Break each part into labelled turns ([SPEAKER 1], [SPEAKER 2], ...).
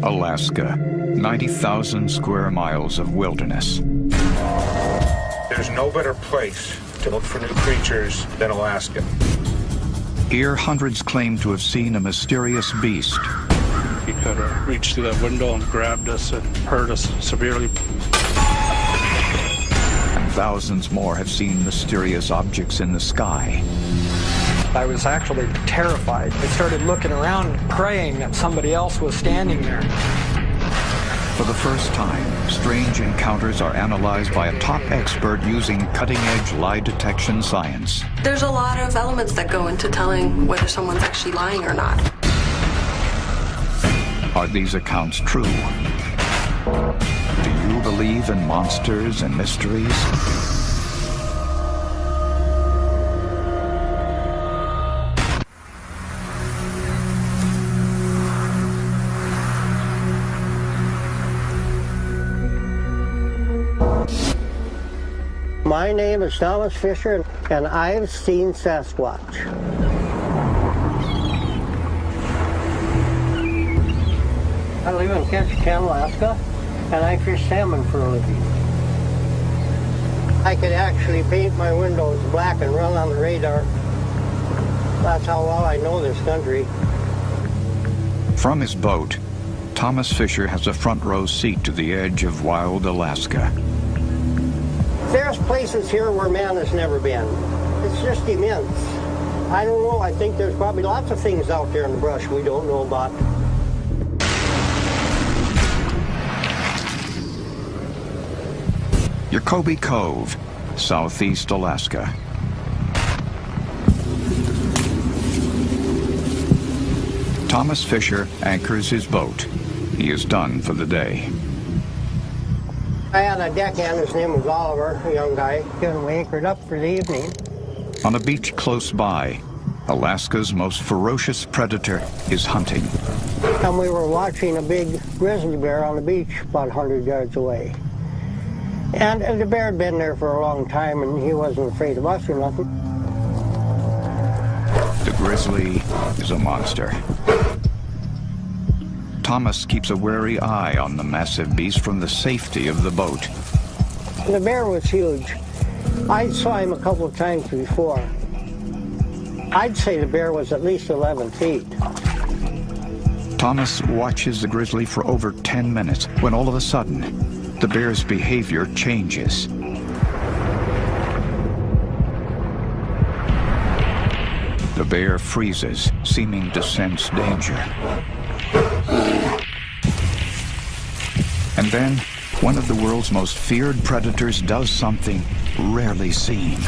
[SPEAKER 1] Alaska, 90,000 square miles of wilderness.
[SPEAKER 2] There's no better place to look for new creatures than Alaska.
[SPEAKER 1] Here, hundreds claim to have seen a mysterious beast.
[SPEAKER 3] He could have reached through that window and grabbed us and hurt us severely.
[SPEAKER 1] And thousands more have seen mysterious objects in the sky.
[SPEAKER 4] I was actually terrified. I started looking around, praying that somebody else was standing there.
[SPEAKER 1] For the first time, strange encounters are analyzed by a top expert using cutting-edge lie detection science.
[SPEAKER 5] There's a lot of elements that go into telling whether someone's actually lying or not.
[SPEAKER 1] Are these accounts true? Do you believe in monsters and mysteries?
[SPEAKER 6] My name is Thomas Fisher, and I've seen Sasquatch. I live in Ketchikan, Alaska, and I fish salmon for a living. I could actually paint my windows black and run on the radar. That's how well I know this country.
[SPEAKER 1] From his boat, Thomas Fisher has a front row seat to the edge of wild Alaska.
[SPEAKER 6] There's places here where man has never been. It's just immense. I don't know, I think there's probably lots of things out there in the brush we don't know about.
[SPEAKER 1] Yakobi Cove, southeast Alaska. Thomas Fisher anchors his boat. He is done for the day.
[SPEAKER 6] I had a deckhand, his name was Oliver, a young guy, and we anchored up for the evening.
[SPEAKER 1] On a beach close by, Alaska's most ferocious predator is hunting.
[SPEAKER 6] And we were watching a big grizzly bear on the beach about 100 yards away. And the bear had been there for a long time, and he wasn't afraid of us or nothing.
[SPEAKER 1] The grizzly is a monster. Thomas keeps a wary eye on the massive beast from the safety of the boat.
[SPEAKER 6] The bear was huge. I saw him a couple of times before. I'd say the bear was at least 11 feet.
[SPEAKER 1] Thomas watches the grizzly for over 10 minutes when all of a sudden, the bear's behavior changes. The bear freezes, seeming to sense danger. And then, one of the world's most feared predators does something rarely seen.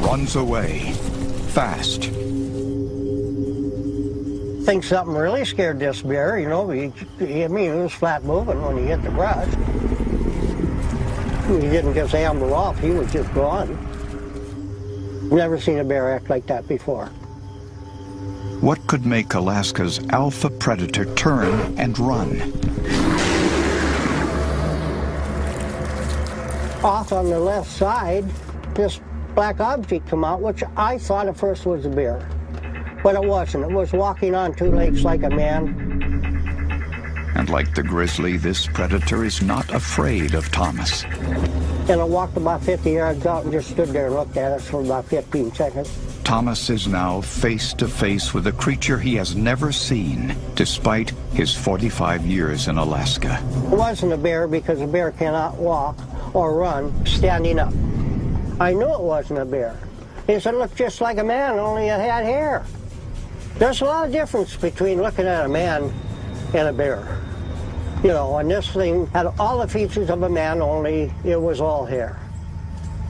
[SPEAKER 1] Runs away, fast.
[SPEAKER 6] I think something really scared this bear, you know. He was flat moving when he hit the brush. He didn't just amble off, he was just gone. Never seen a bear act like that before.
[SPEAKER 1] What could make Alaska's alpha predator turn and run?
[SPEAKER 6] Off on the left side, this black object come out, which I thought at first was a bear. But it wasn't. It was walking on two legs like a man.
[SPEAKER 1] And like the grizzly, this predator is not afraid of Thomas.
[SPEAKER 6] And it walked about 50 yards out and just stood there and looked at us for about 15 seconds.
[SPEAKER 1] Thomas is now face to face with a creature he has never seen, despite his 45 years in Alaska.
[SPEAKER 6] It wasn't a bear because a bear cannot walk or run standing up. I knew it wasn't a bear. He said it looked just like a man, only it had hair. There's a lot of difference between looking at a man and a bear. You know, and this thing had all the features of a man, only it was all hair.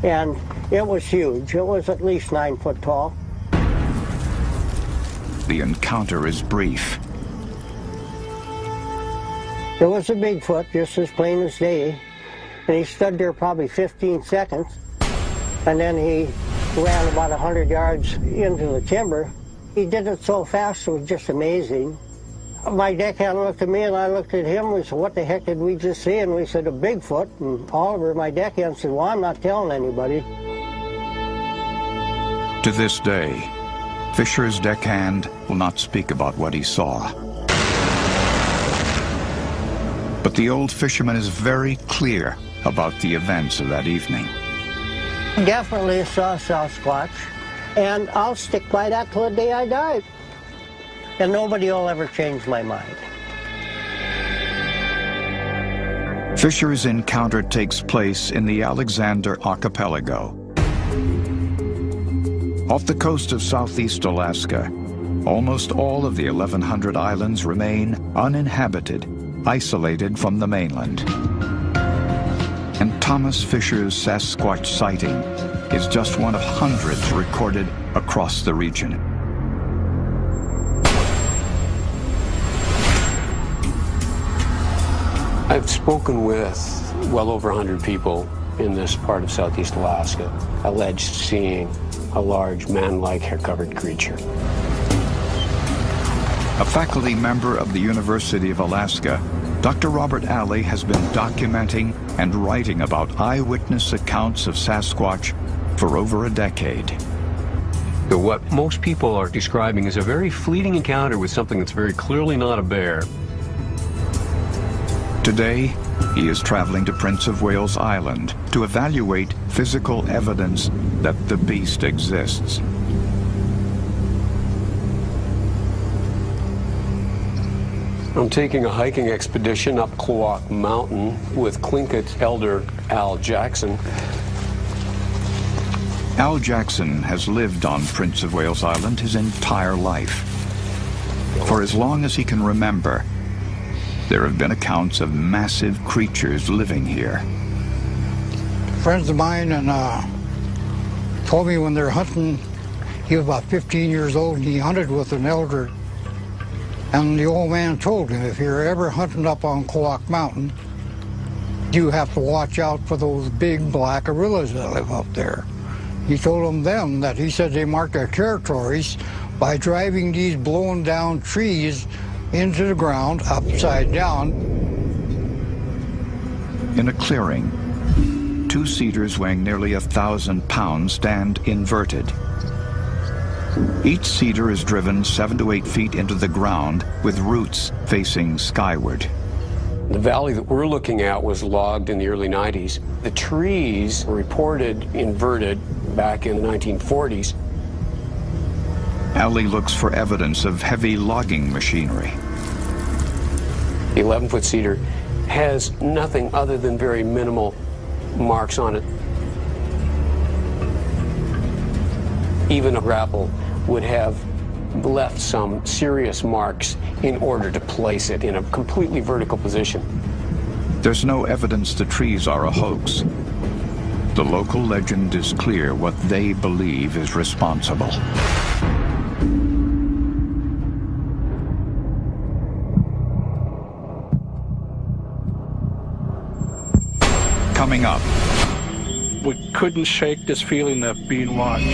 [SPEAKER 6] And it was huge. It was at least 9 foot tall.
[SPEAKER 1] The encounter is brief.
[SPEAKER 6] It was a Bigfoot, just as plain as day. And he stood there probably 15 seconds. And then he ran about 100 yards into the timber. He did it so fast, it was just amazing. My deckhand looked at me and I looked at him. We said, what the heck did we just see? And we said, a Bigfoot. And Oliver, my deckhand, said, well, I'm not telling anybody.
[SPEAKER 1] To this day, Fisher's deckhand will not speak about what he saw. But the old fisherman is very clear about the events of that evening.
[SPEAKER 6] Definitely saw Sasquatch, and I'll stick by that till the day I die. And nobody will ever change my mind.
[SPEAKER 1] Fisher's encounter takes place in the Alexander Archipelago. Off the coast of southeast Alaska, almost all of the 1,100 islands remain uninhabited, isolated from the mainland. And Thomas Fisher's Sasquatch sighting is just one of hundreds recorded across the region.
[SPEAKER 7] I've spoken with well over 100 people in this part of southeast Alaska, alleged seeing a large man-like hair-covered creature.
[SPEAKER 1] A faculty member of the University of Alaska, Dr. Robert Alley has been documenting and writing about eyewitness accounts of Sasquatch for over a decade.
[SPEAKER 8] So what most people are describing is a very fleeting encounter with something that's very clearly not a bear.
[SPEAKER 1] Today, he is traveling to Prince of Wales Island to evaluate physical evidence that the beast exists.
[SPEAKER 7] I'm taking a hiking expedition up Kloak Mountain with Tlingit elder Al Jackson.
[SPEAKER 1] Al Jackson has lived on Prince of Wales Island his entire life. For as long as he can remember, there have been accounts of massive creatures living here.
[SPEAKER 9] Friends of mine told me when they're hunting, he was about 15 years old and he hunted with an elder. And the old man told him, if you're ever hunting up on Kloak Mountain, you have to watch out for those big black gorillas that live up there. He told them that he said they mark their territories by driving these blown down trees into the ground, upside down.
[SPEAKER 1] In a clearing, two cedars weighing nearly 1,000 pounds stand inverted. Each cedar is driven 7 to 8 feet into the ground with roots facing skyward.
[SPEAKER 7] The valley that we're looking at was logged in the early 90s. The trees were reported inverted back in the 1940s.
[SPEAKER 1] Alley looks for evidence of heavy logging machinery.
[SPEAKER 7] The 11-foot cedar has nothing other than very minimal marks on it. Even a grapple would have left some serious marks in order to place it in a completely vertical position.
[SPEAKER 1] There's no evidence the trees are a hoax. The local legend is clear what they believe is responsible. Coming up,
[SPEAKER 3] We couldn't shake this feeling of being watched.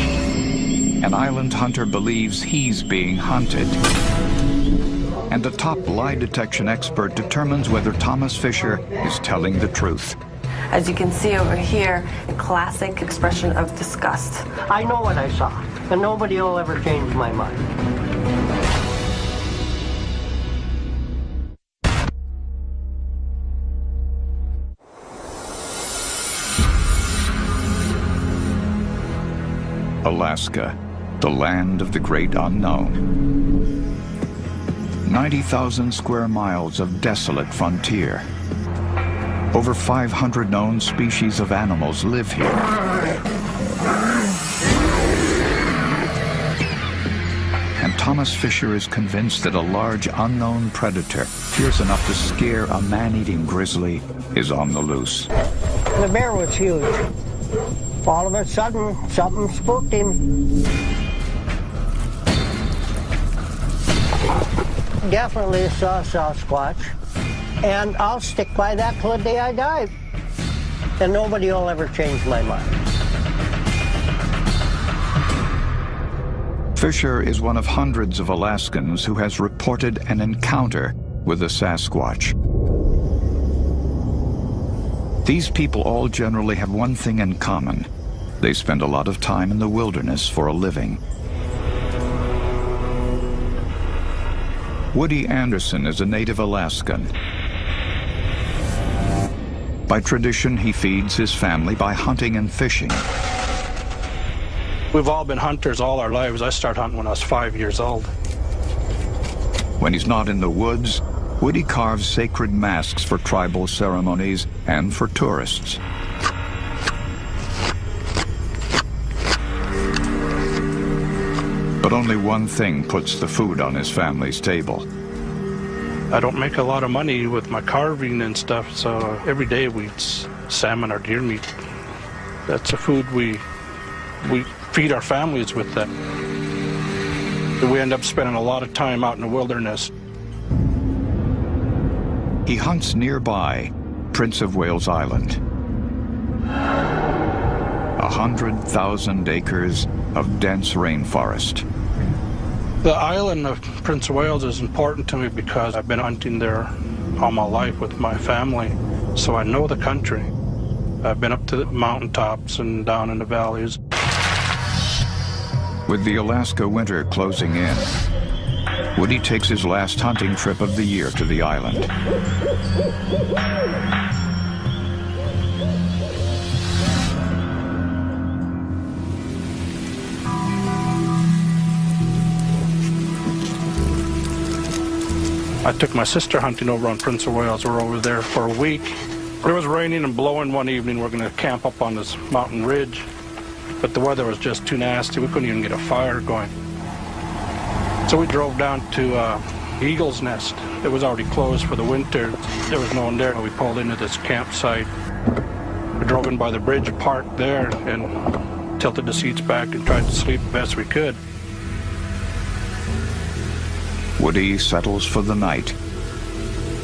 [SPEAKER 1] an island hunter believes he's being hunted. And a top lie detection expert determines whether Thomas Fisher is telling the truth.
[SPEAKER 5] As you can see over here, a classic expression of disgust.
[SPEAKER 6] I know what I saw, and nobody will ever change my mind.
[SPEAKER 1] Alaska, the land of the great unknown. 90,000 square miles of desolate frontier. Over 500 known species of animals live here. And Thomas Fisher is convinced that a large unknown predator, fierce enough to scare a man-eating grizzly, is on the loose.
[SPEAKER 6] The bear was huge. All of a sudden, something spooked him. Definitely saw Sasquatch, and I'll stick by that till the day I die. And nobody will ever change my mind.
[SPEAKER 1] Fisher is one of hundreds of Alaskans who has reported an encounter with a Sasquatch. These people all generally have one thing in common. They spend a lot of time in the wilderness for a living. Woody Anderson is a native Alaskan. By tradition, he feeds his family by hunting and fishing.
[SPEAKER 3] We've all been hunters all our lives. I started hunting when I was 5 years old.
[SPEAKER 1] When he's not in the woods, Woody carves sacred masks for tribal ceremonies and for tourists. But only one thing puts the food on his family's table.
[SPEAKER 3] I don't make a lot of money with my carving and stuff, so every day we eat salmon or deer meat. That's the food we feed our families with that. We end up spending a lot of time out in the wilderness.
[SPEAKER 1] He hunts nearby Prince of Wales Island. 100,000 acres of dense rainforest.
[SPEAKER 3] The island of Prince of Wales is important to me because I've been hunting there all my life with my family, so I know the country. I've been up to the mountaintops and down in the valleys.
[SPEAKER 1] With the Alaska winter closing in, Woody takes his last hunting trip of the year to the island.
[SPEAKER 3] I took my sister hunting over on Prince of Wales. We were over there for a week. It was raining and blowing one evening. We're going to camp up on this mountain ridge, but the weather was just too nasty. We couldn't even get a fire going. So we drove down to Eagle's Nest. It was already closed for the winter. There was no one there. We pulled into this campsite. We drove in by the bridge, parked there, and tilted the seats back and tried to sleep the best we could.
[SPEAKER 1] Woody settles for the night,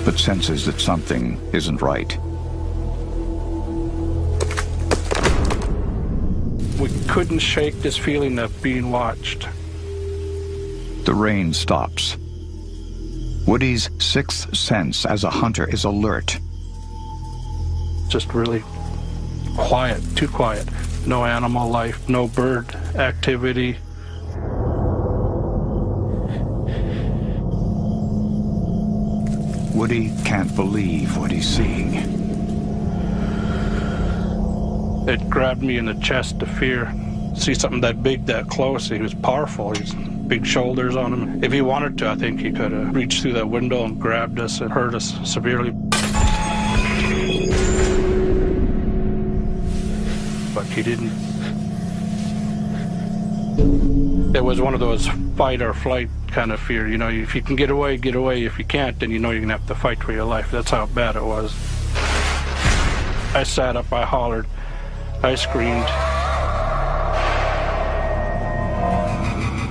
[SPEAKER 1] but senses that something isn't right.
[SPEAKER 3] We couldn't shake this feeling of being watched.
[SPEAKER 1] The rain stops. Woody's sixth sense as a hunter is alert.
[SPEAKER 3] Just really quiet, too quiet. No animal life, no bird activity.
[SPEAKER 1] Woody can't believe what he's seeing.
[SPEAKER 3] It grabbed me in the chest to fear. See something that big, that close. He was powerful. He's big shoulders on him. If he wanted to, I think he could have reached through that window and grabbed us and hurt us severely. But he didn't. It was one of those fight or flight kind of fear. You know, if you can get away, get away. If you can't, then you know you're going to have to fight for your life. That's how bad it was. I sat up, I hollered, I screamed.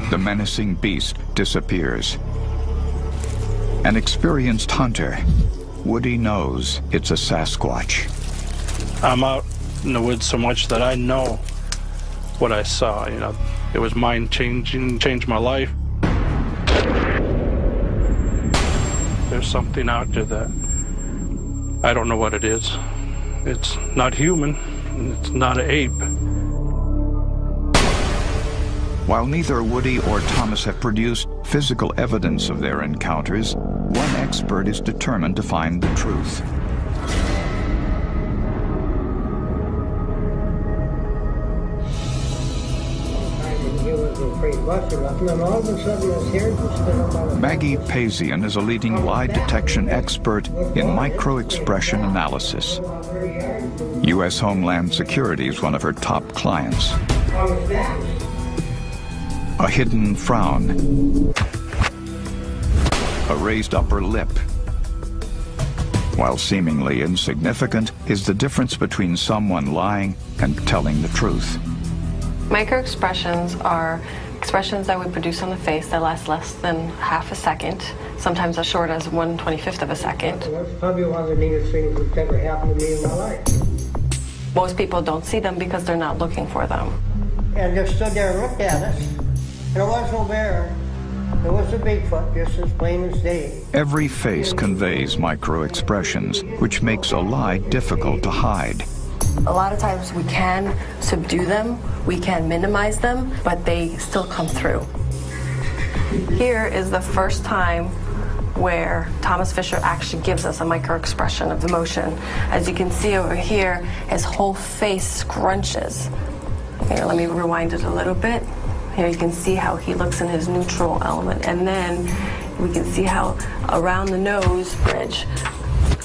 [SPEAKER 1] The menacing beast disappears. An experienced hunter, Woody knows it's a Sasquatch.
[SPEAKER 3] I'm out in the woods so much that I know what I saw. You know, it was mind-changing, changed my life. There's something out there that I don't know what it is. It's not human, and it's not an ape.
[SPEAKER 1] While neither Woody or Thomas have produced physical evidence of their encounters, one expert is determined to find the truth. Maggie Pazian is a leading lie detection expert in micro-expression analysis. U.S. Homeland Security is one of her top clients. A hidden frown, a raised upper lip. While seemingly insignificant is the difference between someone lying and telling the truth.
[SPEAKER 5] Microexpressions are expressions that we produce on the face that last less than half a second, sometimes as short as 1/25th of a second.
[SPEAKER 6] That's probably one of the neatest things that's ever happened to me in my life.
[SPEAKER 5] Most people don't see them because they're not looking for them.
[SPEAKER 6] And just stood there and looked at us. And it was no bear. It was a Bigfoot, just as plain as day.
[SPEAKER 1] Every face conveys micro-expressions, which makes a lie difficult to hide.
[SPEAKER 5] A lot of times we can subdue them, we can minimize them, but they still come through. Here is the first time where Thomas Fisher actually gives us a micro-expression of emotion. As you can see over here, his whole face scrunches. Here, let me rewind it a little bit. Here you can see how he looks in his neutral element. And then we can see how around the nose bridge,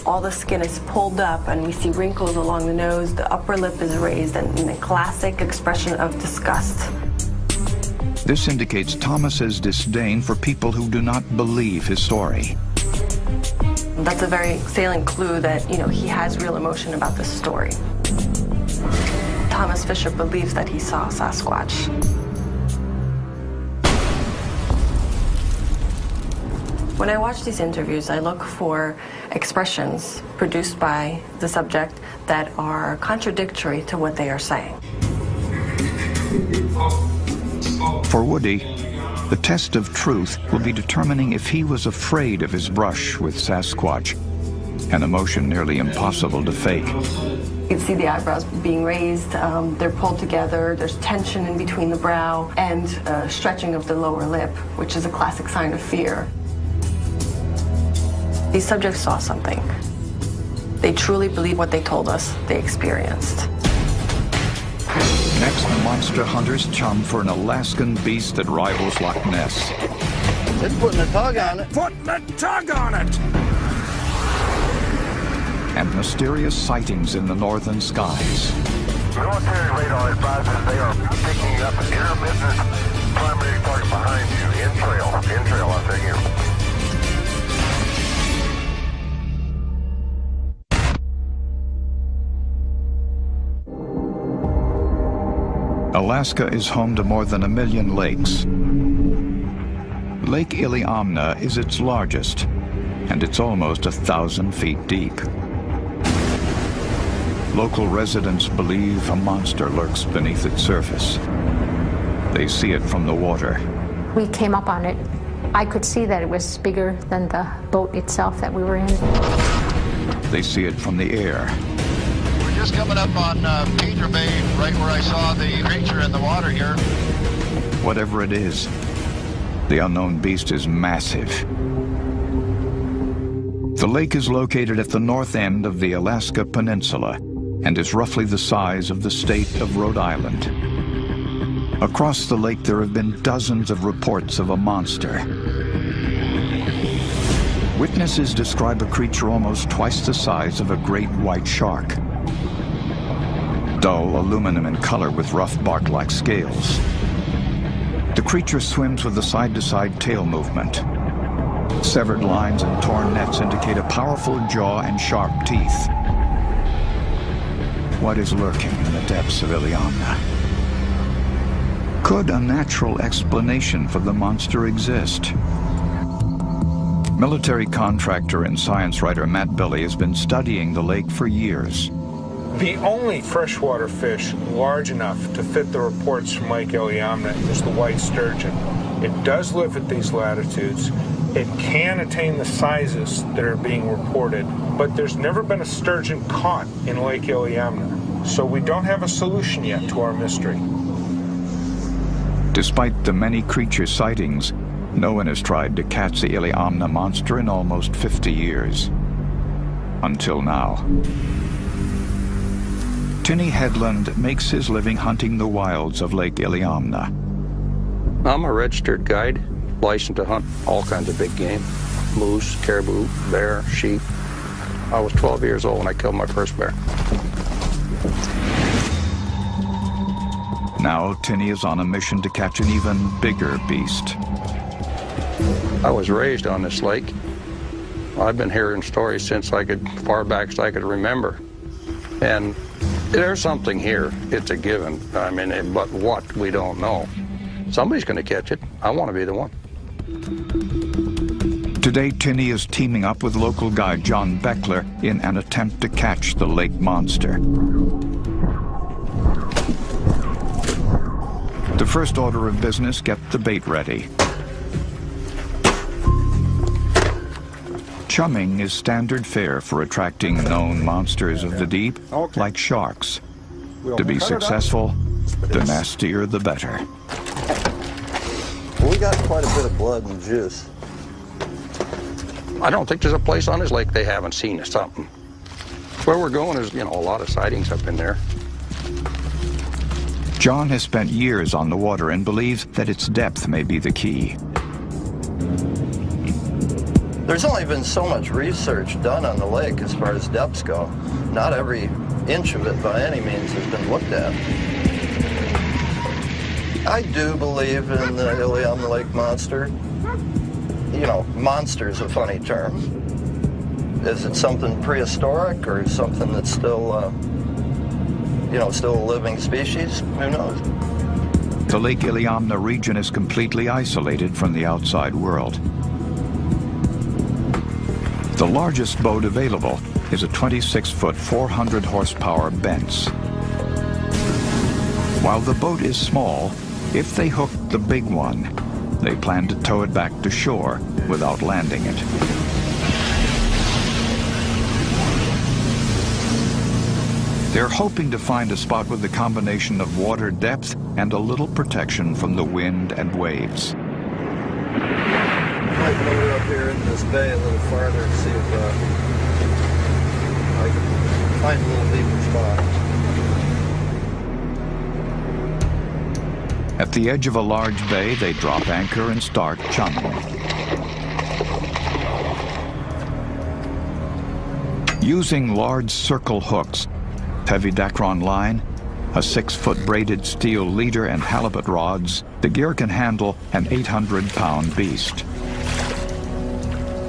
[SPEAKER 5] all the skin is pulled up and we see wrinkles along the nose, the upper lip is raised, and the classic expression of disgust.
[SPEAKER 1] This indicates Thomas's disdain for people who do not believe his story.
[SPEAKER 5] That's a very salient clue that, he has real emotion about this story. Thomas Fisher believes that he saw Sasquatch. When I watch these interviews, I look for expressions produced by the subject that are contradictory to what they are saying.
[SPEAKER 1] For Woody, the test of truth will be determining if he was afraid of his brush with Sasquatch, an emotion nearly impossible to fake.
[SPEAKER 5] You can see the eyebrows being raised, they're pulled together, there's tension in between the brow, and stretching of the lower lip, which is a classic sign of fear. These subjects saw something. They truly believe what they told us they experienced.
[SPEAKER 1] Next, the monster hunters chum for an Alaskan beast that rivals Loch Ness.
[SPEAKER 10] It's putting a tug on it.
[SPEAKER 2] Putting a tug on it!
[SPEAKER 1] And mysterious sightings in the northern skies.
[SPEAKER 11] Military radar advises they are picking up an intermittent primary target behind you. In-trail, I think here.
[SPEAKER 1] Alaska is home to more than 1 million lakes. Lake Iliamna is its largest, and it's almost 1,000 feet deep. Local residents believe a monster lurks beneath its surface. They see it from the water.
[SPEAKER 12] We came up on it. I could see that it was bigger than the boat itself that we were in.
[SPEAKER 1] They see it from the air.
[SPEAKER 10] Just coming up on Pedro Bay, right where I saw the creature in the water here.
[SPEAKER 1] Whatever it is, the unknown beast is massive. The lake is located at the north end of the Alaska Peninsula and is roughly the size of the state of Rhode Island. Across the lake, there have been dozens of reports of a monster. Witnesses describe a creature almost twice the size of a great white shark. Dull aluminum in color with rough bark-like scales. The creature swims with a side-to-side tail movement. Severed lines and torn nets indicate a powerful jaw and sharp teeth. What is lurking in the depths of Iliamna? Could a natural explanation for the monster exist? Military contractor and science writer Matt Billy has been studying the lake for years.
[SPEAKER 2] The only freshwater fish large enough to fit the reports from Lake Iliamna is the white sturgeon. It does live at these latitudes. It can attain the sizes that are being reported, but there's never been a sturgeon caught in Lake Iliamna, so we don't have a solution yet to our mystery.
[SPEAKER 1] Despite the many creature sightings, no one has tried to catch the Iliamna monster in almost 50 years. Until now. Tinny Headland makes his living hunting the wilds of Lake Iliamna.
[SPEAKER 13] I'm a registered guide, licensed to hunt all kinds of big game. Moose, caribou, bear, sheep. I was 12 years old when I killed my first bear.
[SPEAKER 1] Now Tinny is on a mission to catch an even bigger beast.
[SPEAKER 13] I was raised on this lake. I've been hearing stories since far back as I could remember. And there's something here. It's a given. I mean, but what, we don't know. Somebody's going to catch it. I want to be the one.
[SPEAKER 1] Today, Tinny is teaming up with local guide John Beckler in an attempt to catch the lake monster. The first order of business, get the bait ready. Chumming is standard fare for attracting known monsters of the deep, like sharks. To be successful, the nastier the better.
[SPEAKER 14] We got quite a bit of blood and juice.
[SPEAKER 13] I don't think there's a place on this lake they haven't seen something. Where we're going is, a lot of sightings up in there.
[SPEAKER 1] John has spent years on the water and believes that its depth may be the key.
[SPEAKER 14] There's only been so much research done on the lake as far as depths go. Not every inch of it by any means has been looked at. I do believe in the Iliamna Lake monster. Monster's a funny term. Is it something prehistoric or something that's still, still a living species? Who knows?
[SPEAKER 1] The Lake Iliamna region is completely isolated from the outside world. The largest boat available is a 26-foot, 400-horsepower Benz. While the boat is small, if they hook the big one, they plan to tow it back to shore without landing it. They're hoping to find a spot with a combination of water depth and a little protection from the wind and waves.
[SPEAKER 14] I might load up here in this bay a little farther and see if I can find a little deeper spot.
[SPEAKER 1] At the edge of a large bay, they drop anchor and start chumming. Using large circle hooks, heavy Dacron line, a 6-foot braided steel leader and halibut rods, the gear can handle an 800-pound beast.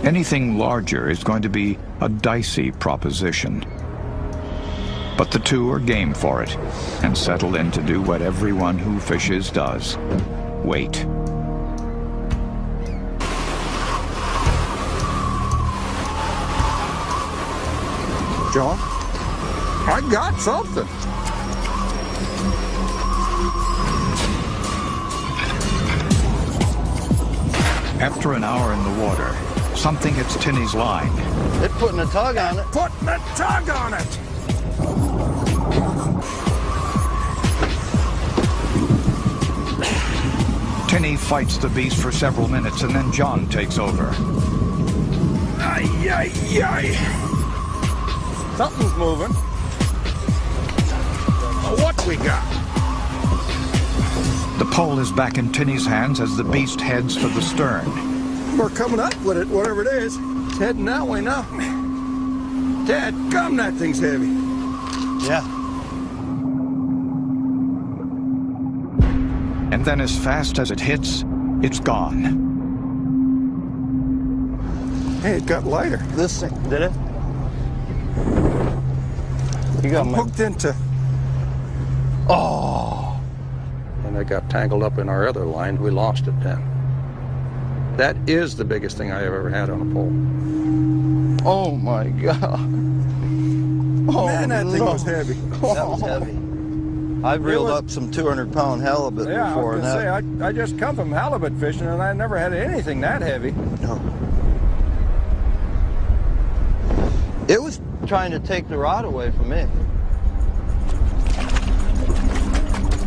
[SPEAKER 1] Anything larger is going to be a dicey proposition. But the two are game for it and settle in to do what everyone who fishes does: wait.
[SPEAKER 13] John, I got something.
[SPEAKER 1] After an hour in the water, something hits Tinny's line.
[SPEAKER 14] It's putting a tug on it.
[SPEAKER 2] Putting a tug on it!
[SPEAKER 1] Tinny fights the beast for several minutes and then John takes over.
[SPEAKER 2] Ay, ay, ay!
[SPEAKER 13] Something's moving.
[SPEAKER 2] What we got?
[SPEAKER 1] The pole is back in Tinny's hands as the beast heads for the stern.
[SPEAKER 13] We're coming up with it, whatever it is. It's heading that way now. Dad, come, that thing's heavy.
[SPEAKER 14] Yeah.
[SPEAKER 1] And then as fast as it hits, it's gone.
[SPEAKER 13] Hey, it got lighter.
[SPEAKER 14] This thing, did it? You got
[SPEAKER 13] I'm hooked into...
[SPEAKER 14] Oh!
[SPEAKER 13] And I got tangled up in our other line. We lost it then. That is the biggest thing I have ever had on a pole.
[SPEAKER 14] Oh my God.
[SPEAKER 13] Oh, man, that thing was heavy.
[SPEAKER 14] That was heavy. I've reeled up some 200-pound halibut before.
[SPEAKER 13] I was going to say, I just come from halibut fishing, and I never had anything that heavy.
[SPEAKER 14] No. It was trying to take the rod away from me.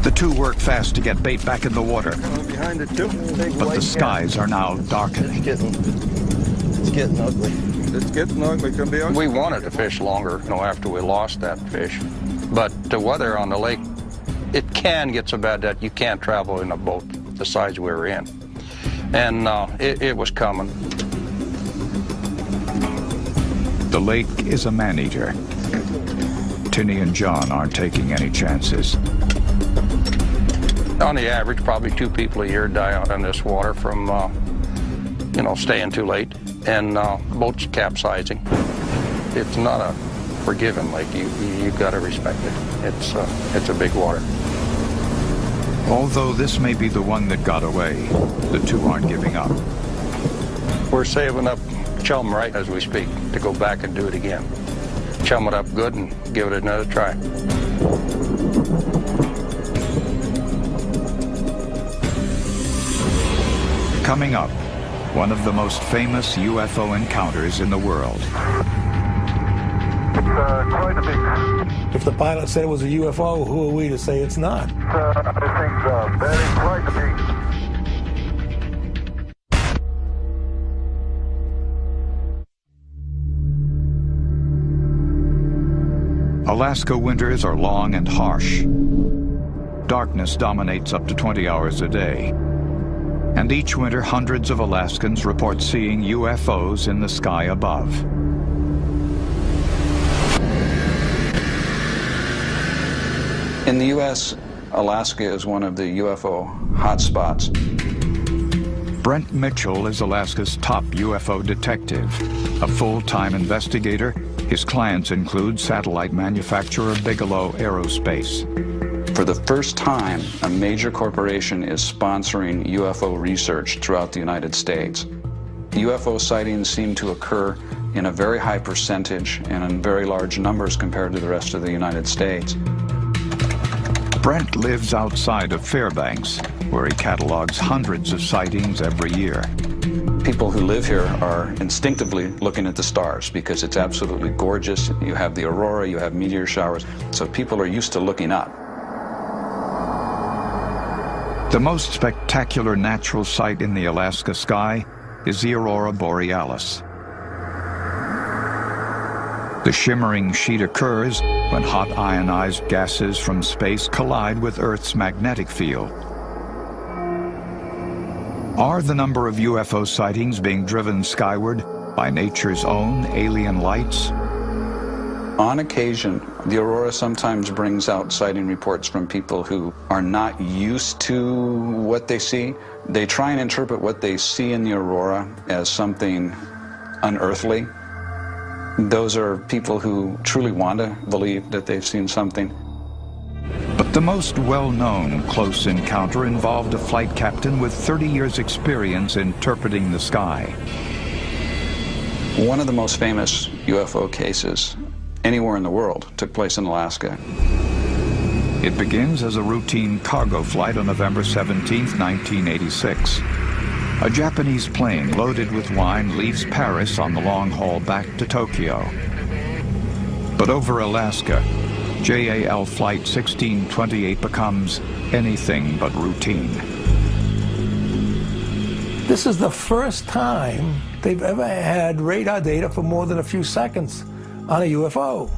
[SPEAKER 1] The two work fast to get bait back in the water.
[SPEAKER 13] Behind it too.
[SPEAKER 1] But the skies are now darkening.
[SPEAKER 14] It's getting ugly.
[SPEAKER 13] It's getting ugly. It can be ugly. We wanted to fish longer, after we lost that fish. But the weather on the lake, it can get so bad that you can't travel in a boat the size we were in. And it was coming.
[SPEAKER 1] The lake is a man-eater. Tinny and John aren't taking any chances.
[SPEAKER 13] On the average, probably 2 people a year die out on this water from, staying too late and boats capsizing. It's not a forgiving lake. You've got to respect it. It's a big water.
[SPEAKER 1] Although this may be the one that got away, the two aren't giving up.
[SPEAKER 13] We're saving up chum right as we speak to go back and do it again. Chum it up good and give it another try.
[SPEAKER 1] Coming up, one of the most famous UFO encounters in the world.
[SPEAKER 11] Quite a big...
[SPEAKER 15] If the pilot said it was a UFO, who are we to say it's not?
[SPEAKER 11] I think that is quite a big...
[SPEAKER 1] Alaska winters are long and harsh. Darkness dominates up to 20 hours a day. And each winter, hundreds of Alaskans report seeing UFOs in the sky above.
[SPEAKER 16] In the U.S., Alaska is one of the UFO hotspots.
[SPEAKER 1] Brent Mitchell is Alaska's top UFO detective, a full-time investigator. His clients include satellite manufacturer Bigelow Aerospace.
[SPEAKER 16] For the first time, a major corporation is sponsoring UFO research throughout the United States. UFO sightings seem to occur in a very high percentage and in very large numbers compared to the rest of the United States.
[SPEAKER 1] Brent lives outside of Fairbanks, where he catalogs hundreds of sightings every year.
[SPEAKER 16] People who live here are instinctively looking at the stars because it's absolutely gorgeous. You have the aurora, you have meteor showers, so people are used to looking up.
[SPEAKER 1] The most spectacular natural sight in the Alaska sky is the aurora borealis. The shimmering sheet occurs when hot ionized gases from space collide with Earth's magnetic field. Are the number of UFO sightings being driven skyward by nature's own alien lights?
[SPEAKER 16] On occasion, the aurora sometimes brings out sighting reports from people who are not used to what they see. They try and interpret what they see in the aurora as something unearthly. Those are people who truly want to believe that they've seen something.
[SPEAKER 1] But the most well-known close encounter involved a flight captain with 30 years' experience interpreting the sky.
[SPEAKER 16] One of the most famous UFO cases anywhere in the world took place in Alaska.
[SPEAKER 1] It begins as a routine cargo flight on November 17, 1986. A Japanese plane loaded with wine leaves Paris on the long haul back to Tokyo. But over Alaska, JAL Flight 1628 becomes anything but routine.
[SPEAKER 15] This is the first time they've ever had radar data for more than a few seconds on a UFO.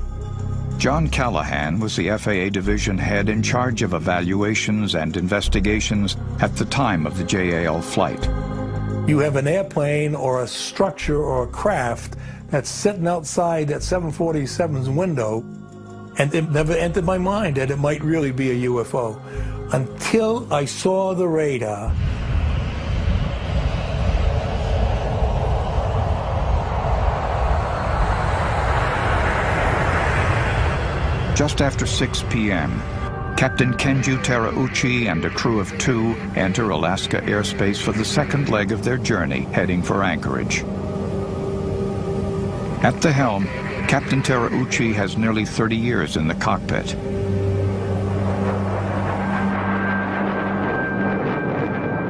[SPEAKER 1] John Callahan was the FAA division head in charge of evaluations and investigations at the time of the JAL flight.
[SPEAKER 15] You have an airplane or a structure or a craft that's sitting outside that 747's window, and it never entered my mind that it might really be a UFO until I saw the radar.
[SPEAKER 1] Just after 6 p.m., Captain Kenju Terauchi and a crew of 2 enter Alaska airspace for the second leg of their journey, heading for Anchorage. At the helm, Captain Terauchi has nearly 30 years in the cockpit.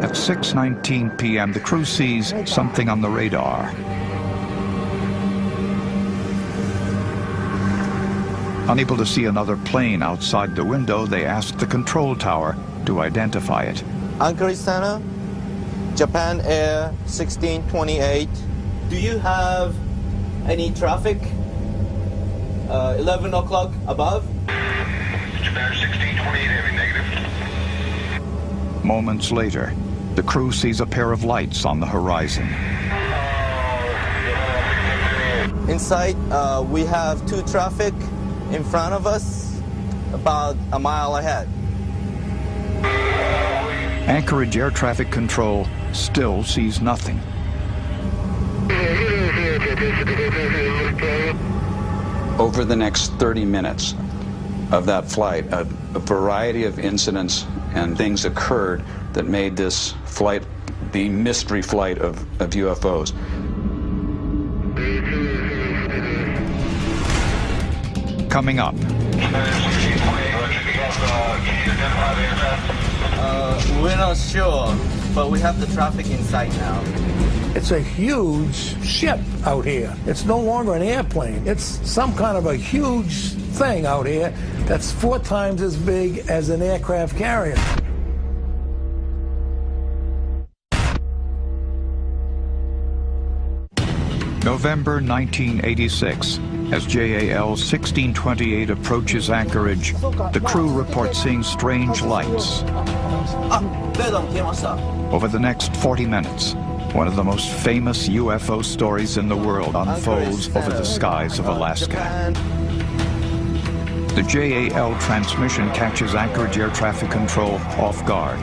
[SPEAKER 1] At 6:19 p.m., the crew sees something on the radar. Unable to see another plane outside the window, they ask the control tower to identify it.
[SPEAKER 17] Anchorage Center, Japan Air 1628. Do you have any traffic? 11 o'clock above?
[SPEAKER 11] Japan 1628 heavy, negative.
[SPEAKER 1] Moments later, the crew sees a pair of lights on the horizon.
[SPEAKER 17] Inside, we have 2 traffic in front of us, about a mile ahead.
[SPEAKER 1] Anchorage Air Traffic Control still sees nothing.
[SPEAKER 16] Over the next 30 minutes of that flight, a variety of incidents and things occurred that made this flight the mystery flight of UFOs.
[SPEAKER 1] Coming up.
[SPEAKER 17] We're not sure. but we have the traffic in sight now.
[SPEAKER 15] It's a huge ship out here. It's no longer an airplane. It's some kind of a huge thing out here that's 4 times as big as an aircraft carrier.
[SPEAKER 1] November 1986. As JAL 1628 approaches anchorage, the crew reports seeing strange lights. Over the next 40 minutes, one of the most famous UFO stories in the world unfolds over the skies of Alaska. The JAL transmission catches Anchorage Air Traffic Control off guard.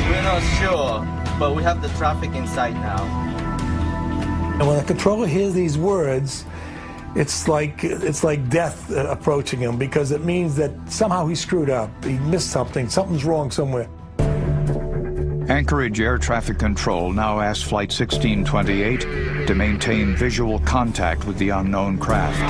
[SPEAKER 17] We're not sure, but we have the traffic in sight now.
[SPEAKER 15] And when the controller hears these words, it's like death approaching him, because it means that somehow he screwed up. He missed something. Something's wrong somewhere.
[SPEAKER 1] Anchorage Air Traffic Control now asks Flight 1628 to maintain visual contact with the unknown craft.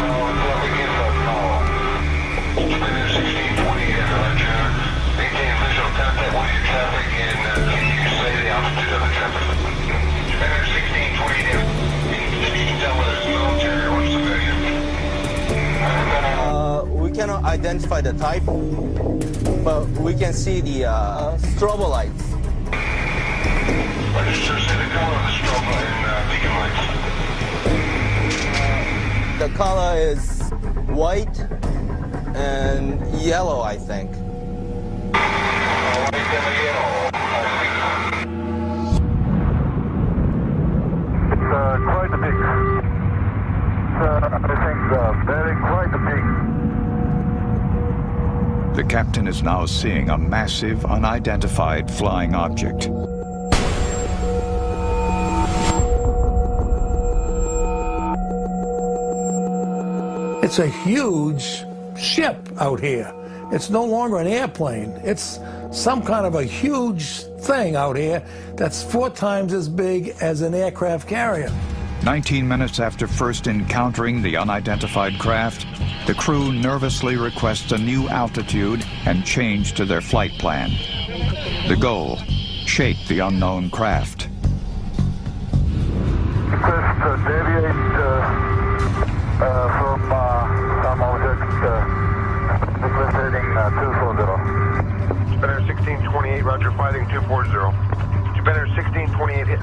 [SPEAKER 17] We cannot identify the type, but we can see the strobo lights. The color is white and yellow, I think.
[SPEAKER 11] It's quite a big. I think very quite a big.
[SPEAKER 1] The captain is now seeing a massive, unidentified flying object.
[SPEAKER 15] It's a huge ship out here. It's no longer an airplane. It's some kind of a huge thing out here that's 4 times as big as an aircraft carrier.
[SPEAKER 1] 19 minutes after first encountering the unidentified craft, the crew nervously requests a new altitude and change to their flight plan. The goal, shape the unknown craft.
[SPEAKER 11] Request deviate from some object, request heading 240.
[SPEAKER 18] Better 1628, roger, fighting 240. Better 1628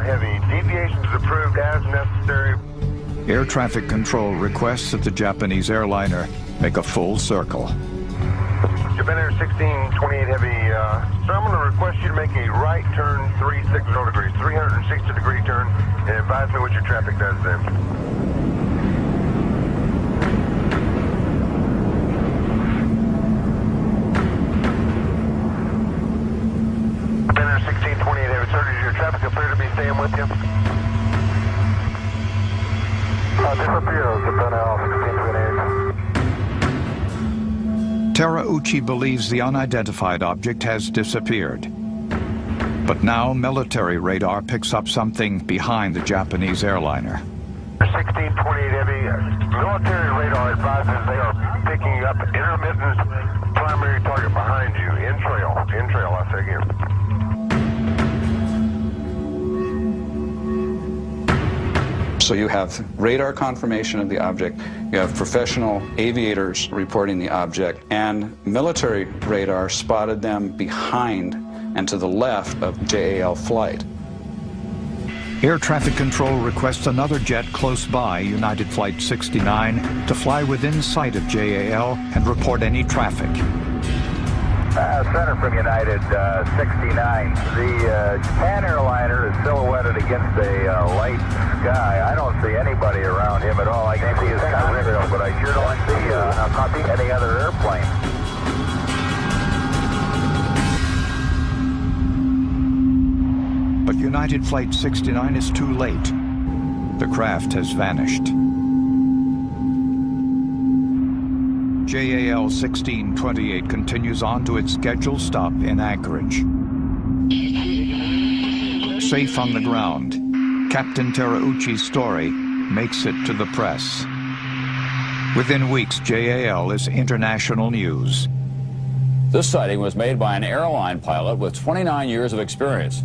[SPEAKER 18] heavy. Deviations approved as necessary.
[SPEAKER 1] Air Traffic Control requests that the Japanese airliner make a full circle.
[SPEAKER 18] Better 1628 heavy. So I'm going to request you to make a right turn 360 degrees, 360 degree turn, and advise me what your traffic does then. Better 1628 heavy. Sir, does your traffic appear to be staying with you?
[SPEAKER 11] Disappears, Paranormal 1628.
[SPEAKER 1] Terauchi believes the unidentified object has disappeared. But now military radar picks up something behind the Japanese airliner.
[SPEAKER 18] 1628 heavy. Military radar advises they are picking up intermittent primary target behind you. In trail, I say again.
[SPEAKER 16] So you have radar confirmation of the object, you have professional aviators reporting the object, and military radar spotted them behind and to the left of JAL flight.
[SPEAKER 1] Air Traffic Control requests another jet close by, United Flight 69, to fly within sight of JAL and report any traffic.
[SPEAKER 11] Center from United 69. The Japan airliner is silhouetted against a light sky. I don't see anybody around him at all. I can see his contrail, but I sure don't see copy any other airplane.
[SPEAKER 1] But United Flight 69 is too late. The craft has vanished. JAL 1628 continues on to its scheduled stop in Anchorage. Safe on the ground, Captain Terauchi's story makes it to the press. Within weeks, JAL is international news.
[SPEAKER 19] This sighting was made by an airline pilot with 29 years of experience.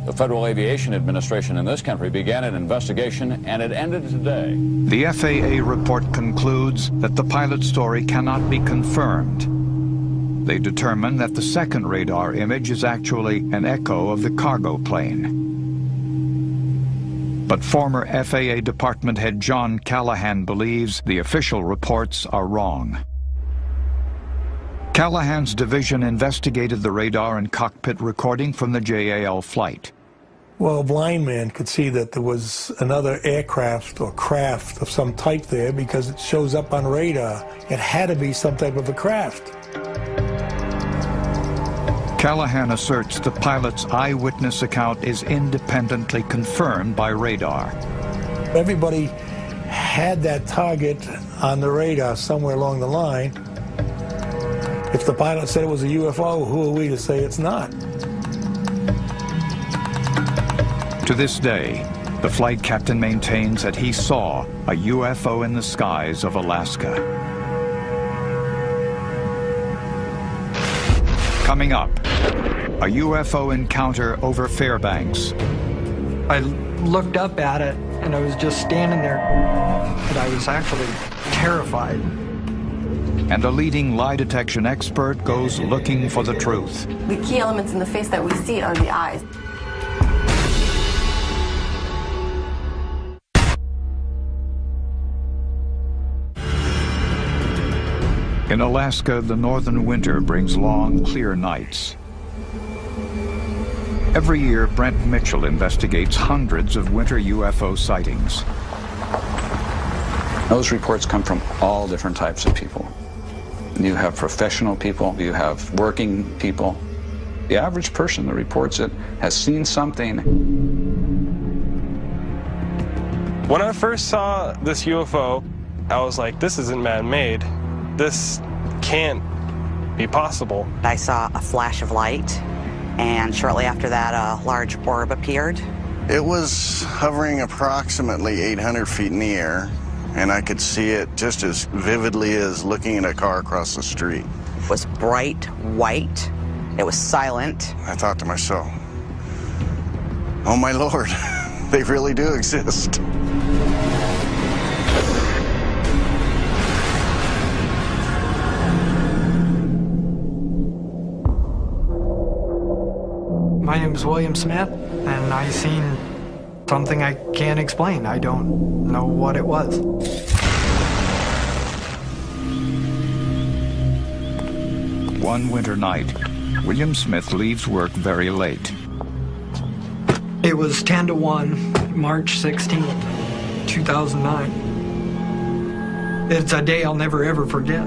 [SPEAKER 19] The Federal Aviation Administration in this country began an investigation, and it ended today.
[SPEAKER 1] The FAA report concludes that the pilot story cannot be confirmed. They determine that the second radar image is actually an echo of the cargo plane. But former FAA Department head John Callahan believes the official reports are wrong. Callahan's division investigated the radar and cockpit recording from the JAL flight.
[SPEAKER 15] Well, a blind man could see that there was another aircraft or craft of some type there because it shows up on radar. It had to be some type of a craft.
[SPEAKER 1] Callahan asserts the pilot's eyewitness account is independently confirmed by radar.
[SPEAKER 15] Everybody had that target on the radar somewhere along the line. If the pilot said it was a UFO, who are we to say it's not?
[SPEAKER 1] To this day, the flight captain maintains that he saw a UFO in the skies of Alaska. Coming up, a UFO encounter over Fairbanks.
[SPEAKER 4] I looked up at it, and I was just standing there, and I was actually terrified.
[SPEAKER 1] And a leading lie detection expert goes looking for the truth.
[SPEAKER 5] The key elements in the face that we see are the eyes.
[SPEAKER 1] In Alaska, the northern winter brings long, clear nights. Every year, Brent Mitchell investigates hundreds of winter UFO sightings.
[SPEAKER 16] Those reports come from all different types of people. You have professional people, you have working people. The average person that reports it has seen something.
[SPEAKER 20] When I first saw this UFO, I was like, this isn't man-made. This can't be possible.
[SPEAKER 21] I saw a flash of light, and shortly after that, a large orb appeared.
[SPEAKER 22] It was hovering approximately 800 feet in the air, and I could see it just as vividly as looking at a car across the street.
[SPEAKER 21] It was bright white. It was silent.
[SPEAKER 22] I thought to myself, oh my Lord, they really do exist.
[SPEAKER 4] My name is William Smith, and I seen something I can't explain. I don't know what it was.
[SPEAKER 1] One winter night, William Smith leaves work very late.
[SPEAKER 4] It was 10 to 1, March 16th, 2009. It's a day I'll never ever forget.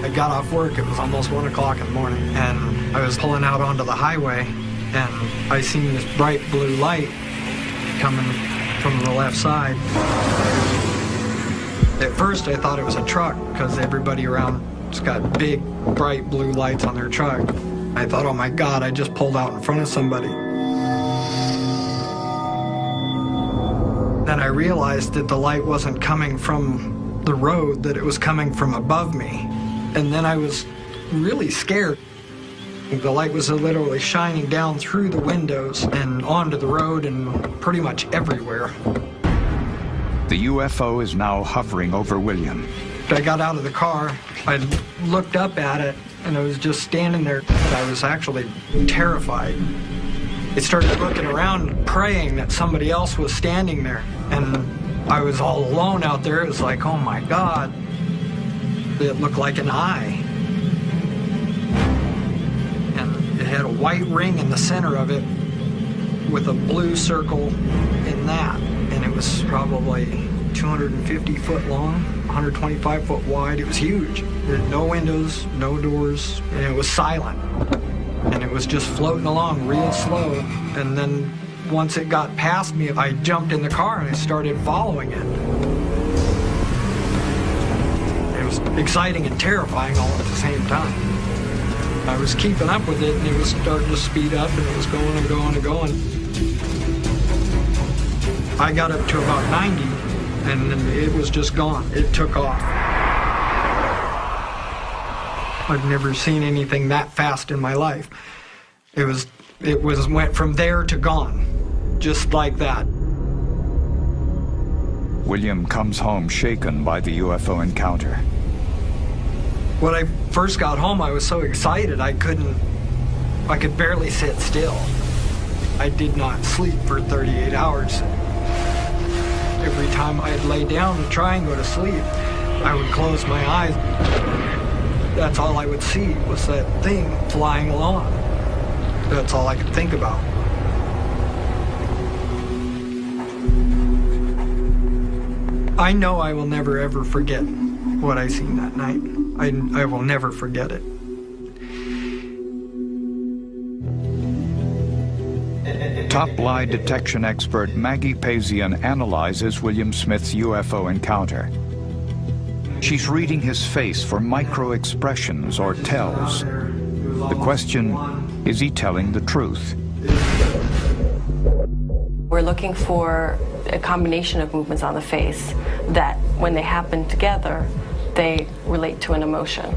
[SPEAKER 4] I got off work, it was almost 1 o'clock in the morning, and I was pulling out onto the highway, and I seen this bright blue light coming from the left side. At first I thought it was a truck, because everybody around's got big, bright blue lights on their truck. I thought, oh my God, I just pulled out in front of somebody. Then I realized that the light wasn't coming from the road, that it was coming from above me. And then I was really scared. The light was literally shining down through the windows and onto the road and pretty much everywhere.
[SPEAKER 1] The UFO is now hovering over William.
[SPEAKER 4] I got out of the car, I looked up at it, and I was just standing there. I was actually terrified. I started looking around, praying that somebody else was standing there. And I was all alone out there. It was like, oh my God. It looked like an eye. And it had a white ring in the center of it with a blue circle in that. And it was probably 250 foot long, 125 foot wide. It was huge. There had no windows, no doors, and it was silent. And it was just floating along real slow. And then once it got past me, I jumped in the car and I started following it. It was exciting and terrifying all at the same time. I was keeping up with it, and it was starting to speed up, and it was going and going and going. I got up to about 90, and then it was just gone. It took off. I've never seen anything that fast in my life. It went from there to gone, just like that.
[SPEAKER 1] William comes home shaken by the UFO encounter.
[SPEAKER 4] When I first got home, I was so excited I could barely sit still. I did not sleep for 38 hours. Every time I'd lay down and try and go to sleep, I would close my eyes. That's all I would see was that thing flying along. That's all I could think about. I know I will never ever forget what I seen that night. I will never forget it.
[SPEAKER 1] Top lie detection expert Maggie Pazian analyzes William Smith's UFO encounter. She's reading his face for micro-expressions or tells. The question, is he telling the truth?
[SPEAKER 5] We're looking for a combination of movements on the face that, when they happen together, they relate to an emotion.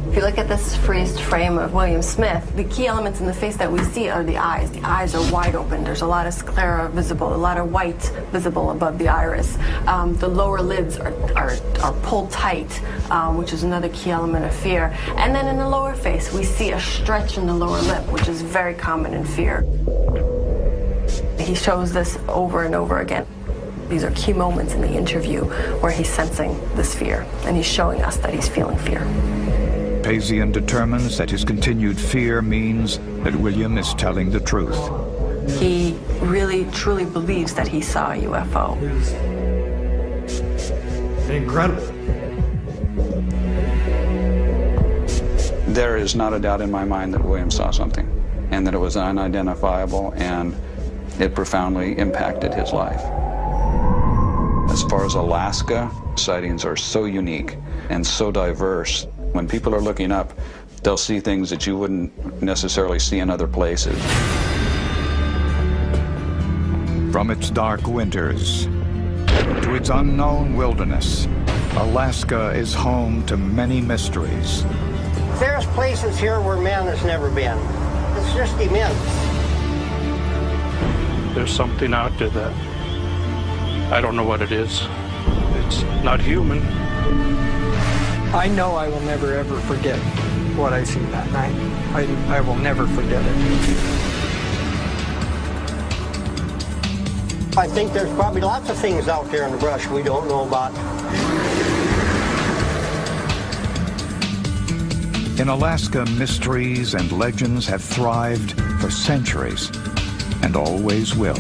[SPEAKER 5] If you look at this freezed frame of William Smith, the key elements in the face that we see are the eyes. The eyes are wide open. There's a lot of sclera visible, a lot of white visible above the iris. The lower lids are pulled tight, which is another key element of fear. And then in the lower face, we see a stretch in the lower lip, which is very common in fear. He shows this over and over again. These are key moments in the interview where he's sensing this fear, and he's showing us that he's feeling fear.
[SPEAKER 1] Pazian determines that his continued fear means that William is telling the truth.
[SPEAKER 5] He really, truly believes that he saw a UFO.
[SPEAKER 4] Incredible.
[SPEAKER 16] There is not a doubt in my mind that William saw something, and that it was unidentifiable, and it profoundly impacted his life. As far as Alaska, sightings are so unique and so diverse. When people are looking up, they'll see things that you wouldn't necessarily see in other places.
[SPEAKER 1] From its dark winters to its unknown wilderness, Alaska is home to many mysteries.
[SPEAKER 6] There's places here where man has never been. It's just immense.
[SPEAKER 3] There's something out there that I don't know what it is. It's not human.
[SPEAKER 4] I know I will never ever forget what I seen that night. I will never forget it.
[SPEAKER 6] I think there's probably lots of things out there in the brush we don't know about.
[SPEAKER 1] In Alaska, mysteries and legends have thrived for centuries and always will.